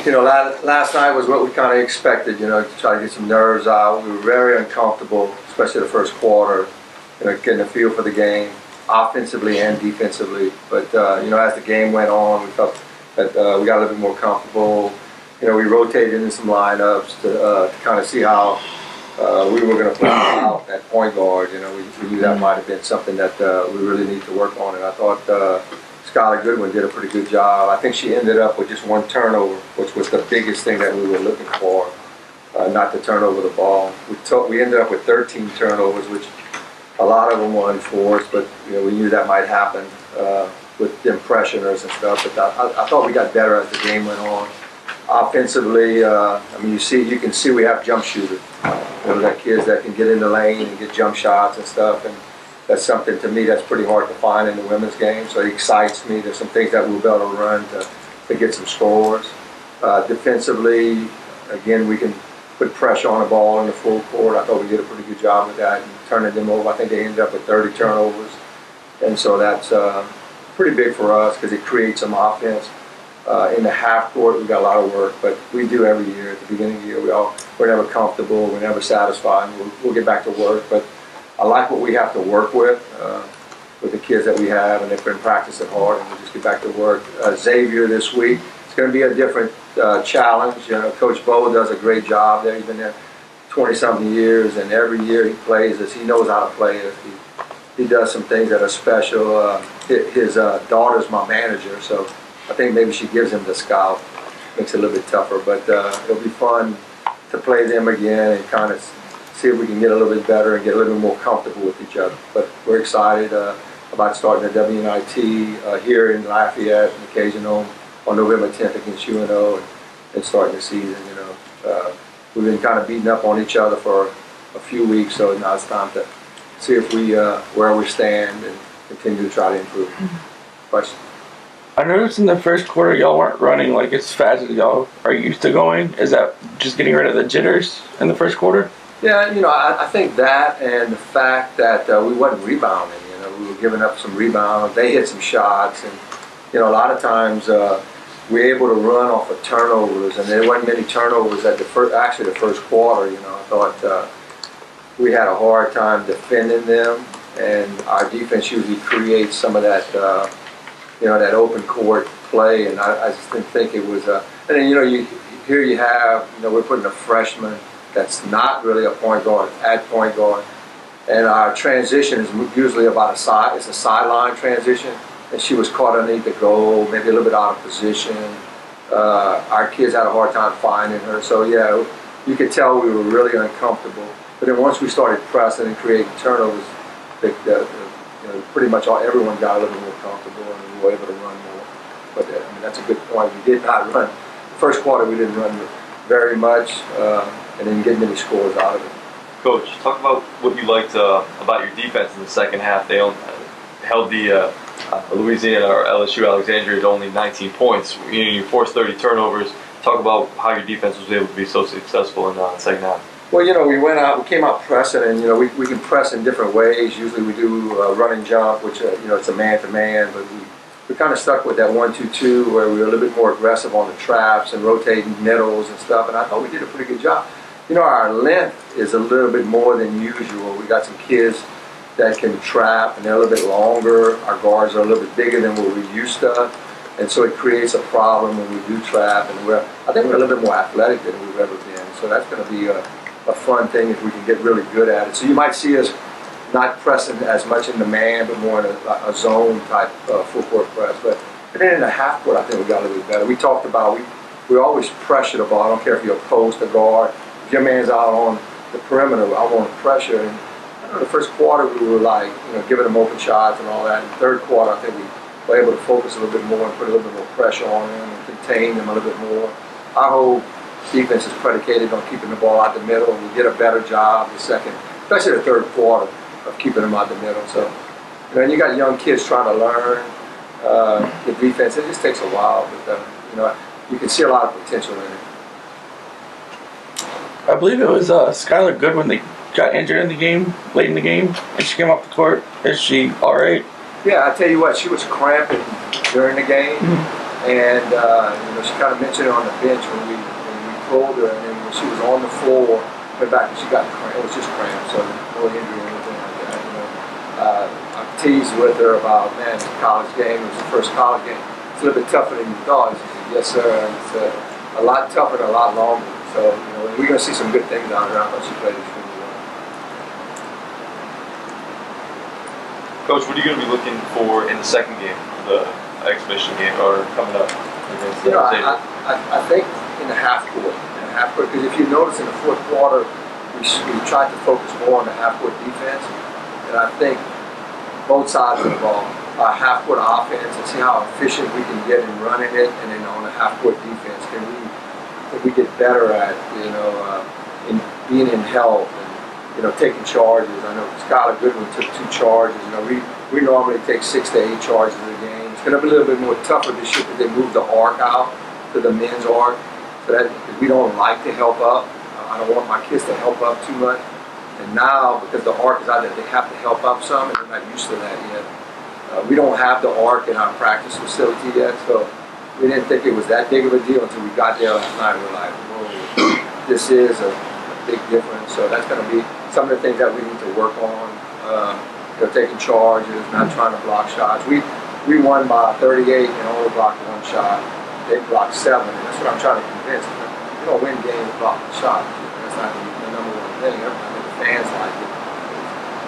You know, last night was what we kind of expected, you know, to try to get some nerves out. We were very uncomfortable, especially the first quarter, you know, getting a feel for the game, offensively and defensively. But, you know, as the game went on, we felt that we got a little bit more comfortable. You know, we rotated in some lineups to kind of see how we were going to play out at point guard. You know, we knew that might have been something that we really need to work on. And I thought Skylar Goodwin did a pretty good job. I think she ended up with just one turnover, which was the biggest thing that we were looking for, not to turn over the ball. We ended up with 13 turnovers, which a lot of them were unforced, but you know, we knew that might happen with them pressurers and stuff. But I thought we got better as the game went on. Offensively, I mean, you can see we have jump shooters. You know, that kids that can get in the lane and get jump shots and stuff, and that's something to me that's pretty hard to find in the women's game. So it excites me. There's some things that we'll be able to run to get some scores. Defensively, again, we can put pressure on the ball in the full court. I thought we did a pretty good job with that and turning them over. I think they ended up with 30 turnovers, and so that's pretty big for us because it creates some offense. In the half court, we got a lot of work, but we do every year. At the beginning of the year, we're never comfortable, we're never satisfied. We'll get back to work, but I like what we have to work with the kids that we have, and they've been practicing hard, and we'll just get back to work. Xavier this week, it's going to be a different challenge. You know, Coach Bo does a great job there. He's been there 20-something years, and every year he plays us. He knows how to play us. He does some things that are special. His daughter's my manager, so I think maybe she gives him the scout. Makes it a little bit tougher, but it'll be fun to play them again and kind of see if we can get a little bit better and get a little bit more comfortable with each other. But we're excited about starting the WNIT here in Lafayette and occasion on November 10th against UNO and starting the season. You know, we've been kind of beating up on each other for a few weeks, so now it's time to see if we where we stand and continue to try to improve. Question. I noticed in the first quarter y'all weren't running like as fast as y'all are used to going. Is that just getting rid of the jitters in the first quarter? Yeah, you know, I think that and the fact that we wasn't rebounding. You know, we were giving up some rebounds. They hit some shots, and you know, a lot of times we were able to run off of turnovers, and there wasn't many turnovers at the first quarter. You know, I thought we had a hard time defending them, and our defense usually creates some of that. You know, that open court play, and I just didn't think it was. And then you know, here you have, you know, we're putting a freshman that's not really a point guard at point guard, and our transition is usually about it's a sideline transition, and she was caught underneath the goal, maybe a little bit out of position. Our kids had a hard time finding her, so yeah, you could tell we were really uncomfortable. But then once we started pressing and creating turnovers, you know, pretty much everyone got a little more comfortable, and we were able to run more. But I mean, that's a good point. We did not run. First quarter, we didn't run very much, and didn't get many scores out of it. Coach, talk about what you liked about your defense in the second half. They held the Louisiana or LSU Alexandria to only 19 points. You forced 30 turnovers. Talk about how your defense was able to be so successful in the second half. Well, you know, we came out pressing, and you know, we can press in different ways. Usually we do run and jump, which you know, it's a man-to-man, but we kind of stuck with that 1-2-2 where we were a little bit more aggressive on the traps and rotating middles and stuff, and I thought we did a pretty good job. You know, our length is a little bit more than usual. We got some kids that can trap, and they're a little bit longer. Our guards are a little bit bigger than what we're used to, and so it creates a problem when we do trap, and I think we're a little bit more athletic than we've ever been, so that's going to be a fun thing if we can get really good at it. So you might see us not pressing as much in the man, but more in a zone type full court press. But then in the half court, I think we got a little bit better. We talked about we always pressure the ball. I don't care if you're a post or guard. If your man's out on the perimeter, I want to pressure. And I don't know, the first quarter we were like, you know, giving them open shots and all that. In the third quarter, I think we were able to focus a little bit more and put a little bit more pressure on them and contain them a little bit more. Our whole defense is predicated on keeping the ball out the middle. We did a better job the second, especially the third quarter, of keeping them out the middle. So, you know, and you got young kids trying to learn the defense. It just takes a while, but you know, you can see a lot of potential in it. I believe it was Skylar Goodwin that got injured in the game, late in the game, and she came off the court. Is she all right? Yeah, I tell you what, she was cramping during the game. And she kind of mentioned it on the bench when we told her, and then when she was on the floor, went back and she got cramp. It was just cramp, so no injury or anything like that. I teased with her about, man, it's a college game. It was the first college game. It's a little bit tougher than you thought. She said, yes, sir. It's a lot tougher and a lot longer. So we're going to see some good things out of her. I thought she played extremely well. Coach, what are you going to be looking for in the second game, the exhibition game, or coming up against the I think in the half court, because if you notice in the fourth quarter, we tried to focus more on the half court defense, and I think both sides of the ball, our half court offense, and see how efficient we can get in running it, and then on the half court defense, can we get better at in being in help and taking charges. I know Skylar Goodwin took 2 charges. We normally take 6 to 8 charges in a game. It's going to be a little bit more tougher this year because they moved the arc out to the men's arc. So that we don't like to help up. I don't want my kids to help up too much. And now, because the arc is out there, they have to help up some, and they're not used to that yet. We don't have the arc in our practice facility yet, so we didn't think it was that big of a deal until we got there last night. We're like, whoa, this is a big difference. So that's going to be some of the things that we need to work on. Taking charges, not trying to block shots. We won by 38 and only blocked 1 shot. They blocked 7, and that's what I'm trying to convince them. You don't win games blocking shots. That's not the number one thing. I think the fans like it.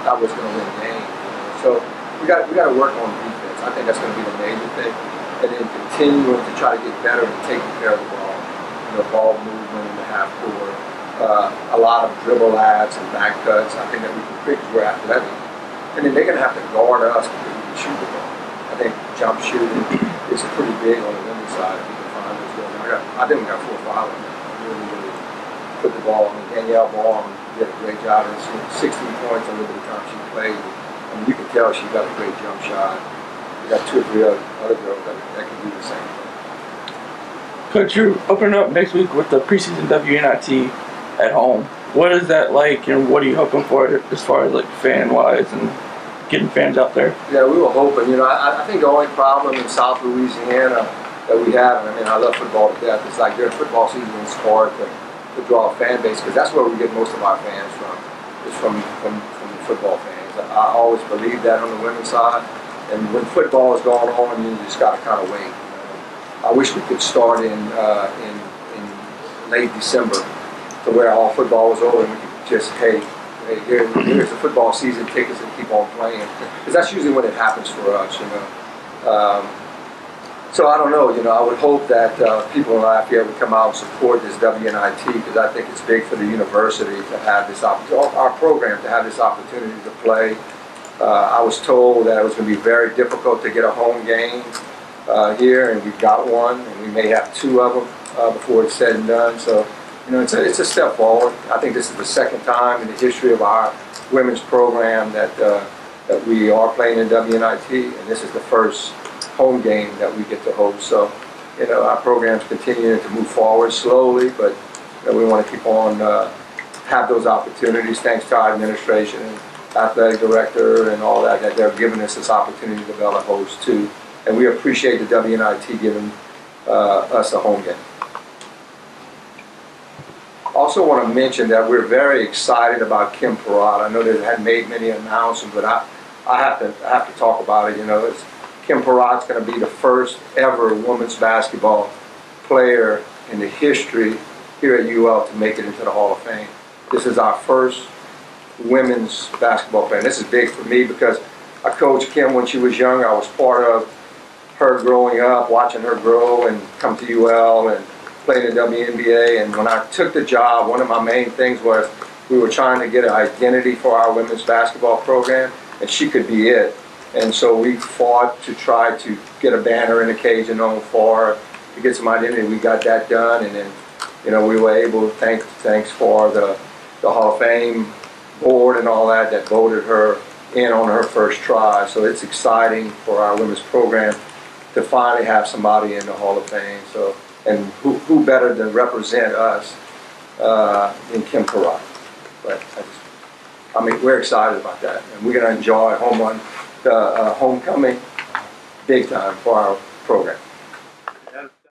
That was going to win games. So we got to work on defense. I think that's going to be the major thing, and then continuing to try to get better at taking care of the ball. Ball movement in the half court. A lot of dribble lads and back cuts. I think that we can quick because we're athletic. And then they're going to have to guard us because we can shoot the ball. I think jump shooting is pretty big on the women's side. If we can find those guys. I think we got 4 or 5 of them. Really put the ball. Danielle Ball did a great job. And she 16 points a little bit of time she played. You can tell she got a great jump shot. We got 2 or 3 other girls that can do the same thing. Coach, you're opening up next week with the preseason WNIT at home. What is that like, and what are you hoping for as far as like fan-wise and getting fans out there? Yeah, we were hoping. I think the only problem in South Louisiana that we have, and I love football to death, it's like during football season it's hard to draw a fan base because that's where we get most of our fans from. It's from the football fans. I always believe that on the women's side, and when football is going on, you just got to kind of wait. I wish we could start in late December, to where all football was over and we could just, hey, here's the football season tickets and keep on playing. Because that's usually when it happens for us, So I don't know, I would hope that people in Lafayette would come out and support this WNIT because I think it's big for the university to have this opportunity, our program to have this opportunity to play. I was told that it was going to be very difficult to get a home game here, and we've got one, and we may have 2 of them before it's said and done. So, it's a step forward. I think this is the second time in the history of our women's program that we are playing in WNIT, and this is the first home game that we get to host. So, our program's continuing to move forward slowly, but we want to keep on have those opportunities. Thanks to our administration and athletic director and all that they're giving us this opportunity to develop a host too. And we appreciate the WNIT giving us a home game. Also want to mention that we're very excited about Kim Perrott. I know they hadn't made many announcements, but I have to talk about it. Kim Perrott's going to be the first ever women's basketball player in the history here at UL to make it into the Hall of Fame. This is our first women's basketball player. And this is big for me because I coached Kim when she was young. I was part of her growing up, watching her grow and come to UL and play in the WNBA. And when I took the job, one of my main things was we were trying to get an identity for our women's basketball program, and she could be it. And so we fought to try to get a banner in the cage and on for her, to get some identity. We got that done, and then we were able, thanks for the Hall of Fame board and all that voted her in on her first try. So it's exciting for our women's program to finally have somebody in the Hall of Fame. So, and who better to represent us than Kim Perrott? But we're excited about that, and we're going to enjoy homecoming big time for our program.